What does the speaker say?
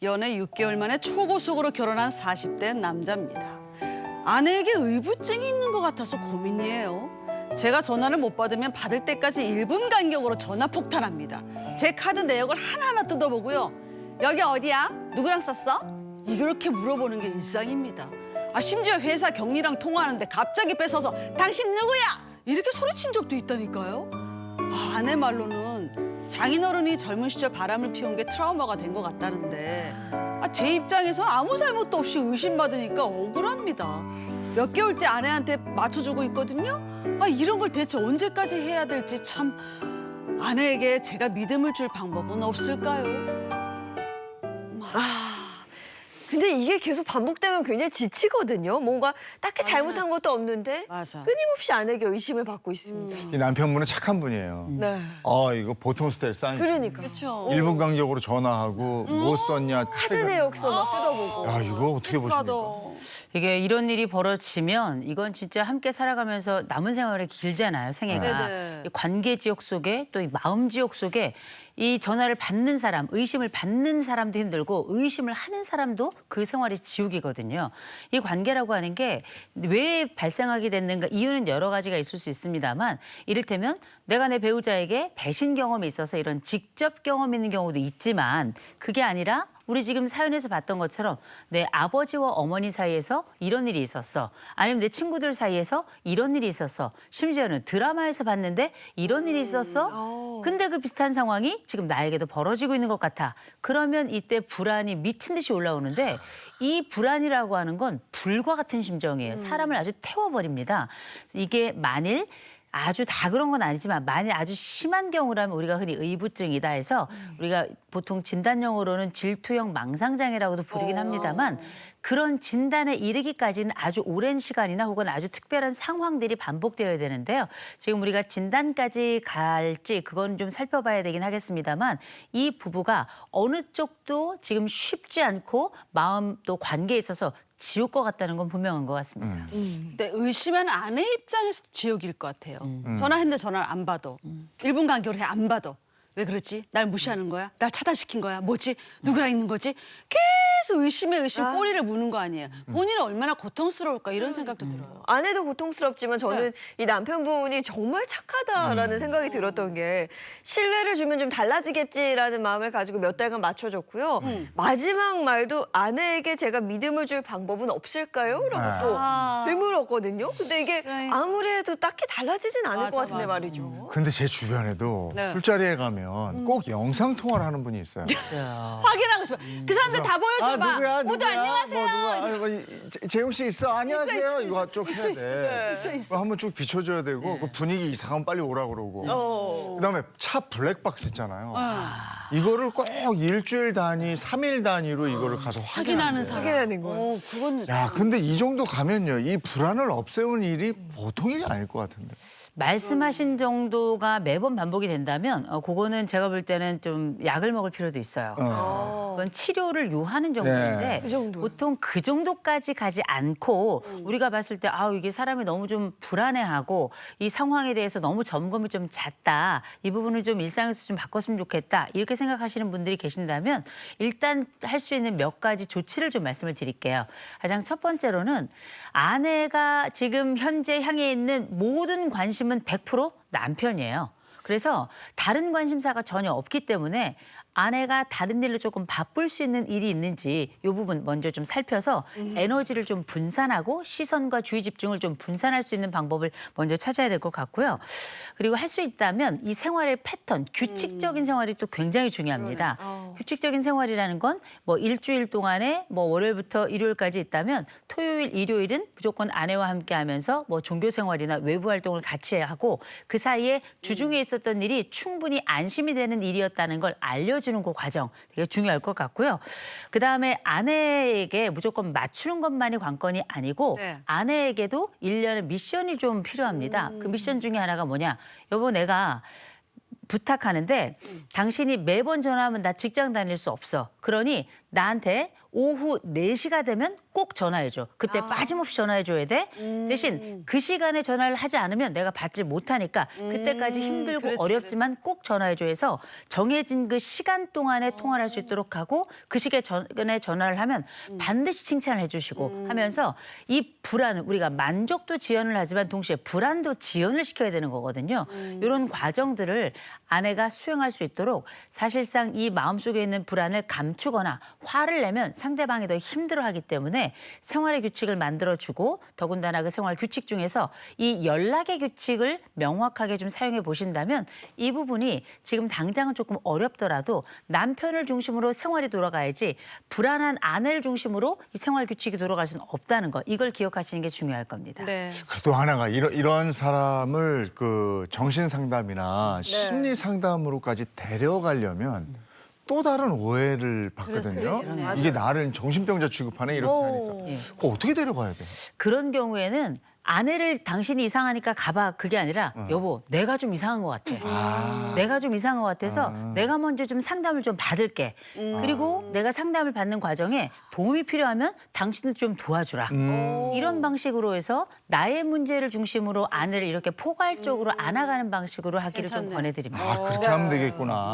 연애 6개월 만에 초고속으로 결혼한 40대 남자입니다. 아내에게 의부증이 있는 것 같아서 고민이에요. 제가 전화를 못 받으면 받을 때까지 1분 간격으로 전화 폭탄합니다. 제 카드 내역을 하나하나 뜯어보고요. 여기 어디야? 누구랑 썼어? 이렇게 물어보는 게 일상입니다. 심지어 회사 경리랑 통화하는데 갑자기 뺏어서 당신 누구야? 이렇게 소리친 적도 있다니까요. 아내 말로는 장인어른이 젊은 시절 바람을 피운 게 트라우마가 된 것 같다는데 제 입장에서 아무 잘못도 없이 의심받으니까 억울합니다. 몇 개월째 아내한테 맞춰주고 있거든요. 이런 걸 대체 언제까지 해야 될지 참 아내에게 제가 믿음을 줄 방법은 없을까요? 근데 이게 계속 반복되면 굉장히 지치거든요. 뭔가 딱히 잘못한 것도 없는데 맞아. 끊임없이 아내에게 의심을 받고 있습니다. 이 남편분은 착한 분이에요. 네. 이거 보통 스타일 아니죠. 그러니까. 그렇죠. 1분 간격으로 전화하고 뭐 썼냐. 카드 내역서 막 뜯어보고. 야, 이거 어떻게 보십니까? 이게 이런 일이 벌어지면 이건 진짜 함께 살아가면서 남은 생활이 길잖아요, 생애가. 네네. 이 관계 지옥 속에 또 이 마음 지옥 속에 이 전화를 받는 사람, 의심을 받는 사람도 힘들고 의심을 하는 사람도 그 생활이 지옥이거든요. 이 관계라고 하는 게 왜 발생하게 됐는가 이유는 여러 가지가 있을 수 있습니다만 이를테면 내가 내 배우자에게 배신 경험이 있어서 이런 직접 경험 있는 경우도 있지만 그게 아니라 우리 지금 사연에서 봤던 것처럼 내 아버지와 어머니 사이에서 이런 일이 있었어. 아니면 내 친구들 사이에서 이런 일이 있었어. 심지어는 드라마에서 봤는데 이런 일이 있었어. 근데 그 비슷한 상황이 지금 나에게도 벌어지고 있는 것 같아. 그러면 이때 불안이 미친 듯이 올라오는데 이 불안이라고 하는 건 불과 같은 심정이에요. 사람을 아주 태워버립니다. 이게 만일 아주 다 그런 건 아니지만 만약 아주 심한 경우라면 우리가 흔히 의부증이다 해서 우리가 보통 진단용어로는 질투형 망상장애라고도 부르긴 합니다만 그런 진단에 이르기까지는 아주 오랜 시간이나 혹은 아주 특별한 상황들이 반복되어야 되는데요. 지금 우리가 진단까지 갈지 그건 좀 살펴봐야 되긴 하겠습니다만 이 부부가 어느 쪽도 지금 쉽지 않고 마음 또 관계에 있어서 지옥 것 같다는 건 분명한 것 같습니다. 근데 의심하는 아내 입장에서 지옥일 것 같아요. 전화했는데 전화를 안 받아. 1분 간격으로 안 받아. 왜 그러지? 날 무시하는 거야? 날 차단시킨 거야? 뭐지? 누구랑 있는 거지? 계속 의심에 의심 꼬리를 무는 거 아니에요. 본인은 얼마나 고통스러울까 이런 생각도 들어요. 아내도 고통스럽지만 저는 이 남편분이 정말 착하다라는 생각이 들었던 게 신뢰를 주면 좀 달라지겠지라는 마음을 가지고 몇 달간 맞춰줬고요. 마지막 말도 아내에게 제가 믿음을 줄 방법은 없을까요? 라고 또 되물었거든요. 근데 이게 그러니까. 아무리 해도 딱히 달라지진 않을 맞아, 것 같은데 맞아. 말이죠. 근데 제 주변에도 네. 술자리에 가면 꼭 영상 통화를 하는 분이 있어요. 확인하고 싶어. 그 사람들 다 보여줘봐. 누구야? 모두 안녕하세요. 재용 씨 있어? 안녕하세요. 이거 쭉 해야 돼. 있어. 그거 한번 쭉 비춰줘야 되고 그 분위기 이상하면 빨리 오라 그러고. 그다음에 차 블랙박스 있잖아요. 이거를 꼭 일주일 단위, 3일 단위로 이거를 가서 확인하는 사람. 확인하는 거예요. 그건 야, 근데 이 정도 가면요. 이 불안을 없애는 일이 보통 일이 아닐 것 같은데. 말씀하신 정도가 매번 반복이 된다면 그거는 제가 볼 때는 좀 약을 먹을 필요도 있어요. 그건 치료를 요하는 정도인데 네. 그 정도. 보통 그 정도까지 가지 않고 우리가 봤을 때 이게 사람이 너무 좀 불안해하고 이 상황에 대해서 너무 점검이 좀 잦다. 이 부분을 좀 일상에서 좀 바꿨으면 좋겠다. 이렇게 생각하시는 분들이 계신다면 일단 할 수 있는 몇 가지 조치를 좀 말씀을 드릴게요. 가장 첫 번째로는 아내가 지금 현재 향해 있는 모든 관심은 100% 남편이에요. 그래서 다른 관심사가 전혀 없기 때문에 아내가 다른 일로 조금 바쁠 수 있는 일이 있는지 이 부분 먼저 좀 살펴서 에너지를 좀 분산하고 시선과 주의 집중을 좀 분산할 수 있는 방법을 먼저 찾아야 될 것 같고요. 그리고 할 수 있다면 이 생활의 패턴, 규칙적인 생활이 또 굉장히 중요합니다. 규칙적인 생활이라는 건 뭐 일주일 동안에 뭐 월요일부터 일요일까지 있다면 토요일, 일요일은 무조건 아내와 함께 하면서 뭐 종교 생활이나 외부 활동을 같이 하고 그 사이에 주중에 있었던 일이 충분히 안심이 되는 일이었다는 걸 알려주는 그 과정 되게 중요할 것 같고요. 그다음에 아내에게 무조건 맞추는 것만이 관건이 아니고 네. 아내에게도 일련의 미션이 좀 필요합니다. 그 미션 중에 하나가 뭐냐. 여보 내가 부탁하는데 당신이 매번 전화하면 나 직장 다닐 수 없어. 그러니 나한테 오후 4시가 되면 꼭 전화해줘. 그때 빠짐없이 전화해줘야 돼. 대신 그 시간에 전화를 하지 않으면 내가 받지 못하니까 그때까지 힘들고 그렇지, 어렵지만 꼭 전화해줘 해서 정해진 그 시간 동안에 통화를 할 수 있도록 하고 그 시간에 전화를 하면 반드시 칭찬을 해주시고 하면서 이 불안을 우리가 만족도 지연을 하지만 동시에 불안도 지연을 시켜야 되는 거거든요. 이런 과정들을 아내가 수행할 수 있도록 사실상 이 마음속에 있는 불안을 감추거나 화를 내면 상대방이 더 힘들어하기 때문에 생활의 규칙을 만들어주고 더군다나 그 생활 규칙 중에서 이 연락의 규칙을 명확하게 좀 사용해 보신다면 이 부분이 지금 당장은 조금 어렵더라도 남편을 중심으로 생활이 돌아가야지 불안한 아내를 중심으로 이 생활 규칙이 돌아갈 수는 없다는 거. 이걸 기억하시는 게 중요할 겁니다. 네. 또 하나가 이런 사람을 그 정신 상담이나 심리 상담으로까지 데려가려면 또 다른 오해를 받거든요. 그렇죠. 이게 나를 정신병자 취급하네 이렇게 하니까. 예. 그거 어떻게 데려가야 돼? 그런 경우에는 아내를 당신이 이상하니까 가봐 그게 아니라 여보 내가 좀 이상한 것 같아. 내가 좀 이상한 것 같아서 내가 먼저 좀 상담을 좀 받을게. 그리고 내가 상담을 받는 과정에 도움이 필요하면 당신도 좀 도와주라. 이런 방식으로 해서 나의 문제를 중심으로 아내를 이렇게 포괄적으로 안아가는 방식으로 하기를 좀 괜찮네. 권해드립니다. 아 그렇게 하면 되겠구나.